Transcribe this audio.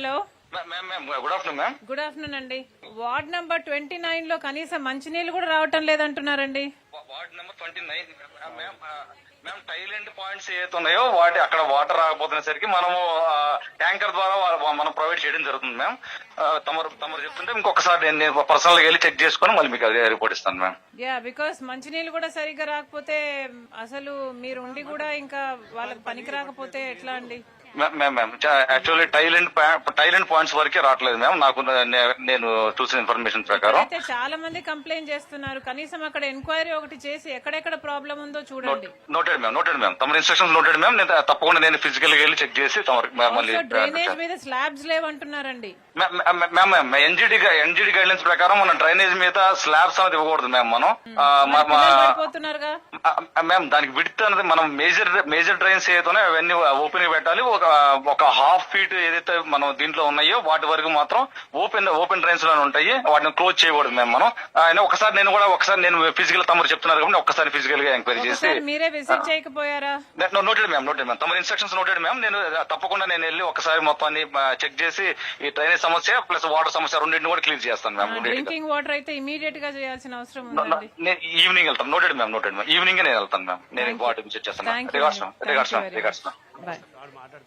Hello, good afternoon ma'am. Good afternoon అండి. Ward number 29 లో కనీసం మంచినీళ్ళు కూడా రావటం లేదంటున్నారండి. వార్డ్ నెంబర్ 29 మ్యామ్, టైలెంట్ పాయింట్స్ ఏవైతే ఉన్నాయో వాటి అక్కడ వాటర్ రాకపోతున్నసరికి మనము ట్యాంకర్ ద్వారా మనం ప్రొవైడ్ చేయడం జరుగుతుంది మ్యామ్. తమరు చెప్తుంటే ఇంకొకసారి నేను పర్సనల్ గా వెళ్ళి చెక్ చేసుకుని మళ్ళీ మీకు రిపోర్ట్ ఇస్తాను మ్యామ్. యా, బికాస్ మంచినీళ్ళు కూడా సరిగ్గా రాకపోతే అసలు మీరు ఉండి కూడా ఇంకా వాళ్ళకి పనికి రాకపోతే ఎట్లా అండి? మ్యామ్ యాక్చువల్లీ టైలెంట్ పాయింట్స్ వరకే రావట్లేదు మ్యామ్. నాకు నేను చూసిన ఇన్ఫర్మేషన్ ప్రకారం అయితే చాలా మంది కంప్లైంట్ చేస్తున్నారు. కనీసం అక్కడ ఎంక్వైరీ ఒకటి చేసి ఎక్కడెక్కడ ప్రాబ్లం ఉందో చూడండి. Noted ma'am. తమ ఇన్స్ట్రక్షన్స్ నోటెడ్ మ్యామ్. నేను తప్పకుండా నేను ఫిజికల్ గా వెళ్ళి చెక్ చేసి మళ్ళీ డ్రైనేజ్ మీద స్లాబ్స్ లేవంటున్నారండి. మ్యామ్ ఎన్జిడి గైడ్లైన్స్ ప్రకారం మనం డ్రైనేజ్ మీద స్లాబ్స్ అనేది ఇవ్వకూడదు మ్యామ్. మనం పోతున్నారుగా మ్యామ్ దానికి విడ్త్ అనేది మనం మేజర్ డ్రైన్స్ ఏదైతే అవన్నీ ఓపెన్ గా పెట్టాలి. ఒక హాఫ్ ఫీట్ ఏదైతే మనం దీంట్లో ఉన్నాయో వాటి వరకు మాత్రం ఓపెన్ డ్రైన్స్ లోనే ఉంటాయి. వాటిని క్లోజ్ చేయకూడదు మ్యామ్. మనం ఒకసారి నేను ఫిజికల్ తమరు చెప్తున్నారు కాబట్టి ఒక్కసారి ఫిజికల్ గా ఎంక్వైరీ చేసి మీరే విజిట్ చేయకపోయారా? Noted ma'am. తమ ఇన్స్ట్రక్షన్స్ నోటెడ్ మ్యామ్. నేను తప్పకుండా నేను వెళ్ళి ఒకసారి మొత్తాన్ని చెక్ చేసి ఈ డ్రైనేజ్ సమస్య ప్లస్ వాటర్ సమస్య రెండింటిని కూడా క్లియర్ చేస్తాను మ్యామ్. డ్రింకింగ్ వాటర్ అయితే ఇమీడియట్ గా చేయాల్సిన అవసరం ఉంది. నేను ఈవినింగ్ వెళ్తాను. Noted ma'am. ఈవినింగ్ నేను వెళ్తాను మ్యామ్. నేను వాటర్ చెక్ చేస్తాను. Regards ma'am.